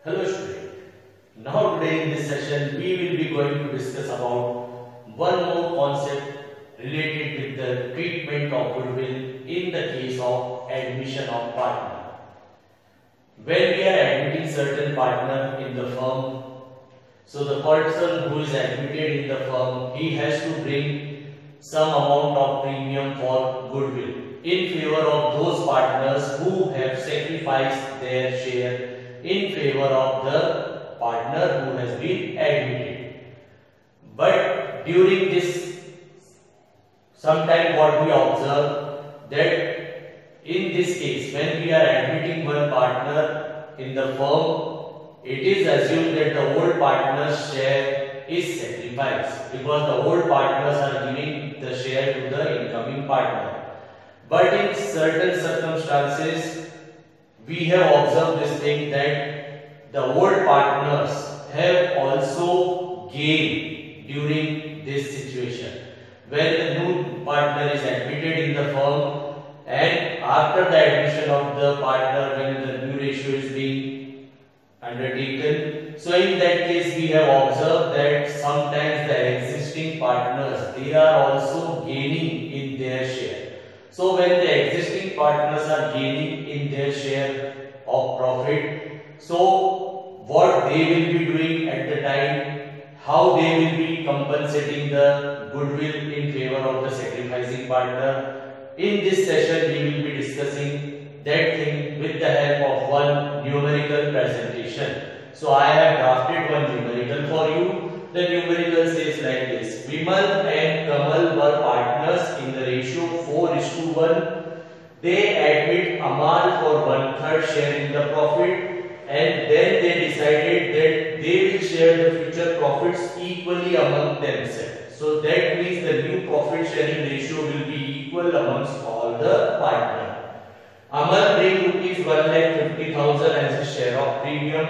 Hello student. Now today in this session we will be going to discuss about one more concept related with the treatment of goodwill in the case of admission of partner. When we are admitting certain partner in the firm, so the person who is admitted in the firm, he has to bring some amount of premium for goodwill in favor of those partners who have sacrificed their share in favor of the partner who has been admitted. But during this, sometime what we observe that in this case, when we are admitting one partner in the firm, it is assumed that the old partner's share is sacrificed because the old partners are giving the share to the incoming partner. But in certain circumstances, we have observed this thing that the old partners have also gained during this situation. When the new partner is admitted in the firm and after the admission of the partner, when the new ratio is being undertaken, so in that case we have observed that sometimes the existing partners, they are also gaining in their share. So when the existing partners are gaining in their share of profit, so what they will be doing at the time, how they will be compensating the goodwill in favor of the sacrificing partner. In this session we will be discussing that thing with the help of one numerical presentation. So I have drafted one numerical for you. The numerical says like this: Vimal and Kamal were partners in the ratio 4:1. They admit Amal for 1/3 share in the profit, and then they decided that they will share the future profits equally among themselves. So that means the new profit sharing ratio will be equal amongst all the partners. Amal brings rupees 1,50,000 as his share of premium,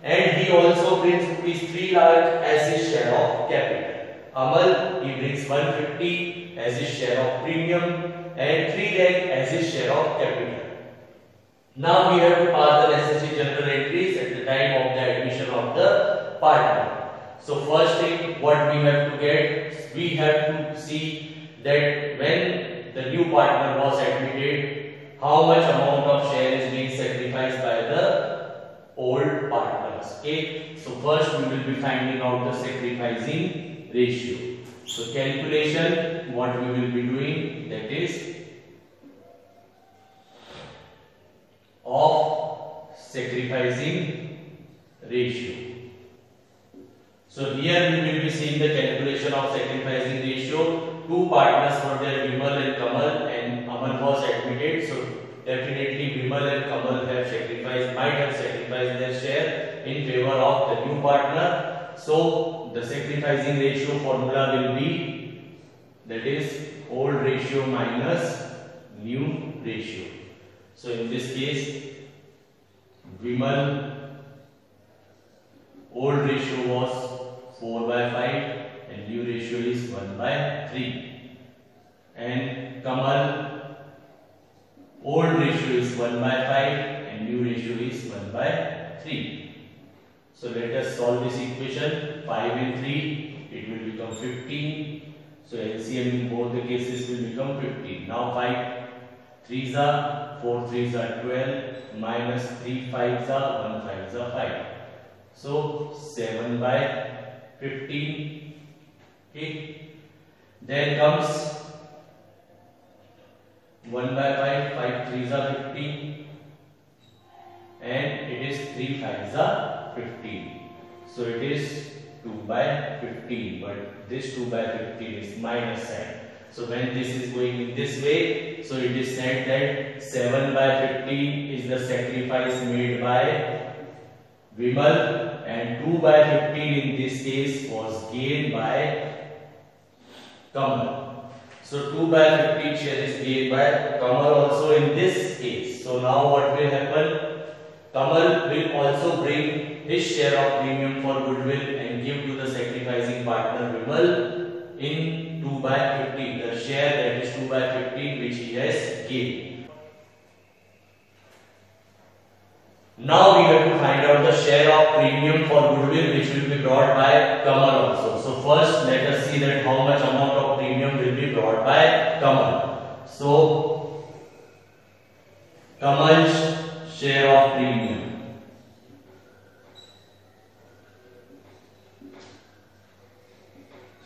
and he also brings rupees 3 lakh as his share of capital. Amal, he brings 150 as his share of premium and 3 lakh as his share of capital. Now we have to pass the necessary general entries at the time of the admission of the partner. So first thing what we have to get, we have to see that when the new partner was admitted, how much amount of share is being sacrificed by the old partners. Okay, so first we will be finding out the sacrificing ratio. So calculation, what we will be doing, that is of sacrificing ratio. So here we will be seeing the calculation of sacrificing ratio. Two partners were there, Vimal and Kamal, and Amal was admitted. So definitely Vimal and Kamal might have sacrificed their share in favor of the new partner. So the sacrificing ratio formula will be, that is old ratio minus new ratio. So in this case, Vimal old ratio was 4/5 and new ratio is 1/3, and Kamal old ratio is 1/5 and new ratio is 1/3. So let us solve this equation. 5 and 3, it will become 15. So LCM in both the cases will become 15. Now 5 3s are 4 3s are 12 minus 3 5s are 1 5s are 5. So 7/15. Okay. Then comes 1/5, 5 3s are 15, and it is 3 5s are 15. So it is 2/15, but this 2/15 is minus sign. So when this is going in this way, so it is said that 7/15 is the sacrifice made by Vimal, and 2/15 in this case was gained by Kamal. So 2/15 share is gained by Kamal also in this case. So now what will happen? Kamal will also bring his share of premium for goodwill and give to the sacrificing partner Vimal in 2/15, the share that is 2/15 which he has gained. Now we have to find out the share of premium for goodwill which will be brought by Kamal also. So first let us see that how much amount of premium will be brought by Kamal. So Kamal's share of premium.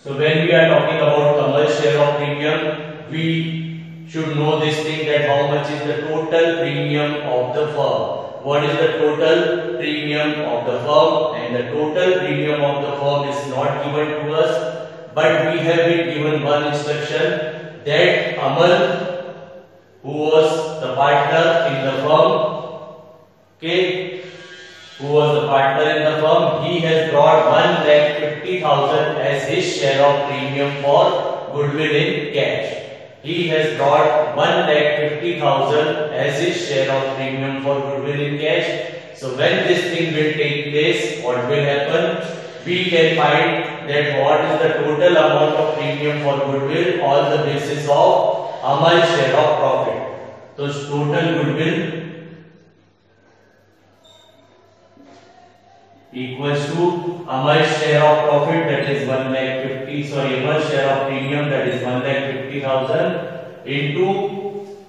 So when we are talking about Kamal's share of premium, we should know this thing that how much is the total premium of the firm. What is the total premium of the firm? And the total premium of the firm is not given to us, but we have been given one instruction that Amal, who was the partner in the firm, okay, who was the partner in the firm, he has brought 1,50,000 as his share of premium for goodwill in cash. He has brought 1,50,000 as his share of premium for goodwill in cash. So when this thing will take place, what will happen? We can find that what is the total amount of premium for goodwill on the basis of Amal's share of profit. So total goodwill equals to Amal's share of profit, that is Amal's share of premium, that is 1,50,000 into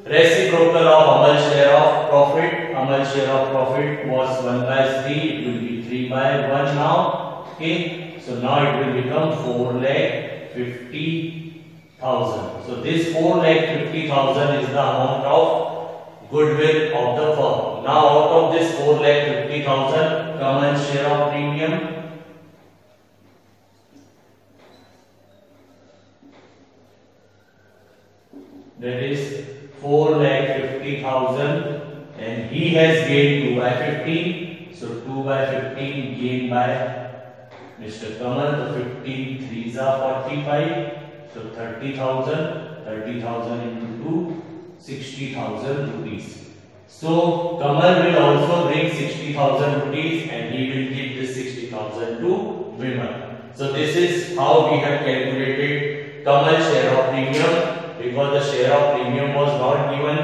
reciprocal of Amal's share of profit. Amal's share of profit was 1/3, it will be 3/1 now. Okay, so now it will become 4,50,000. So this 4,50,000 is the amount of goodwill of the firm. Now out of this 4,50,000, Kamal's share of premium, that is 4,50,000, and he has gained 2/15. So 2/15 gained by Mr. Kamal. The 15 3s are 45. So 30,000. 30,000 into 2, 60,000 rupees. So Kamal will also bring 60,000 rupees, and he will give this 60,000 to Vimal. So this is how we have calculated Kamal's share of premium, because the share of premium was not given.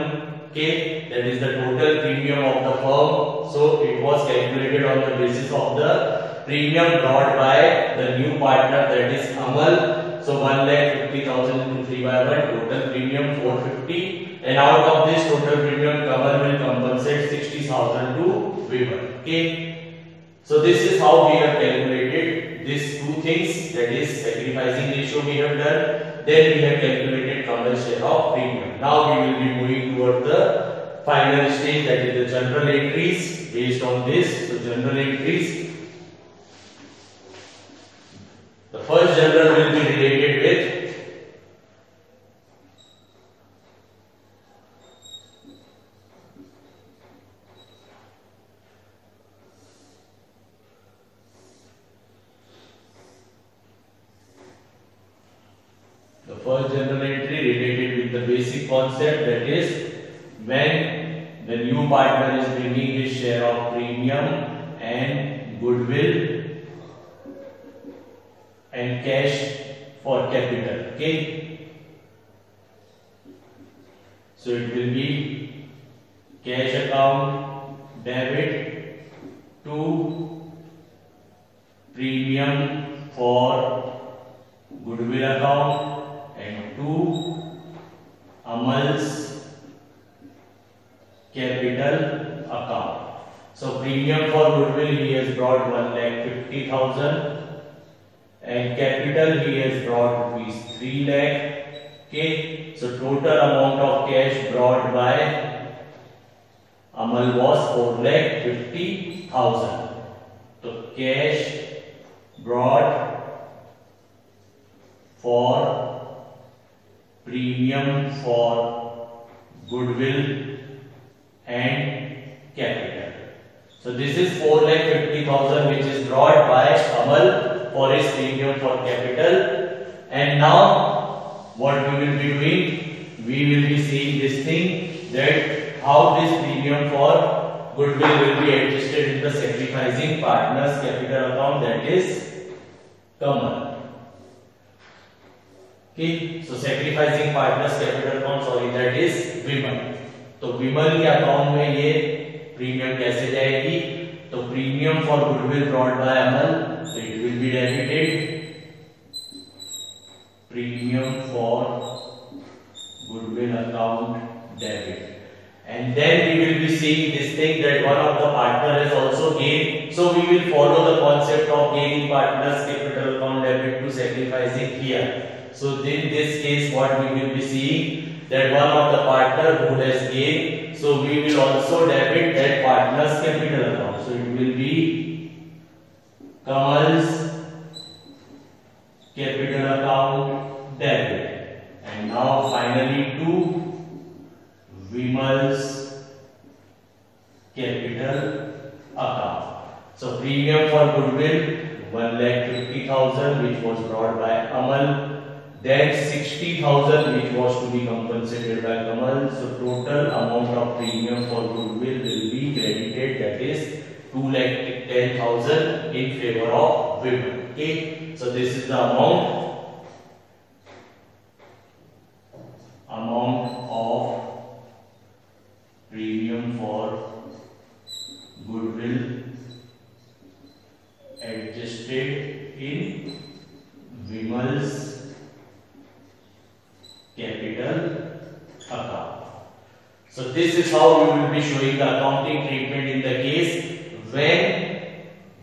Okay, that is the total premium of the firm. So it was calculated on the basis of the premium brought by the new partner, that is Amal. So 1,50,000 into 3/1, total premium 450, and out of this total premium, Kamal will compensate 60,000 to Vimal. Okay, so this is how we have calculated these two things, that is sacrificing ratio we have done. Then we have calculated Kamal's share of premium. Now we will be moving toward the final stage, that is the general entries based on this. So general entries. The first general will be related with the basic concept, that is when the new partner is bringing his share of premium and goodwill and cash for capital. Okay, so it will be cash account debit to premium for goodwill account and to Amal's capital account. So premium for goodwill he has brought 1,50,000, and capital he has brought rupees 3 lakh. Okay, so total amount of cash brought by Amal was 4,50,000. So cash brought for premium for goodwill and capital. So this is 4,50,000 which is brought by Amal for his premium for capital. And now what we will be doing, we will be seeing this thing, that how this premium for goodwill will be adjusted in the sacrificing partners capital account, that is Kamal. Okay, so sacrificing partners capital account, sorry, that is Vimal. तो विमल के account में ये premium कैसे जाएगी, तो premium for goodwill brought by Amal, so it will be debited, premium for goodwill account debit. And then we will be seeing this thing that one of the partner has also gained, so we will follow the concept of gaining partners capital account debit to sacrificing here. So in this case what we will be seeing, that one of the partner who has gained, so we will also debit that partner's capital account, so it will be Kamal's capital account debit. And now finally to Vimal's capital account. So premium for goodwill 1,50,000 which was brought by Amal, then 60,000 which was to be compensated by Kamal. So total amount of premium for goodwill will be credited, that is 2,10,000 in favor of Vimal. Okay, so this is the amount of premium for goodwill adjusted in Vimal's capital account. So this is how we will be showing the accounting treatment in the case when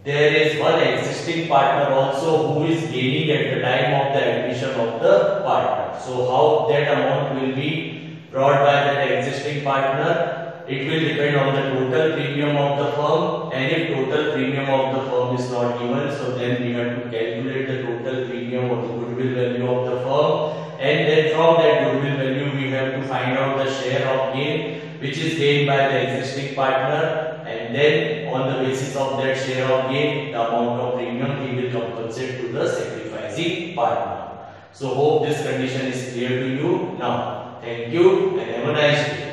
there is one existing partner also who is gaining at the time of the admission of the partner. So how that amount will be brought by that existing partner, it will depend on the total premium of the firm, and if total premium of the firm is not given, so then we have to calculate the total premium of the goodwill value of the firm, and then from that goodwill value we have to find out the share of gain which is gained by the existing partner, and then on the basis of that share of gain, the amount of premium he will compensate to the sacrificing partner. So hope this condition is clear to you now. Thank you and have a nice day.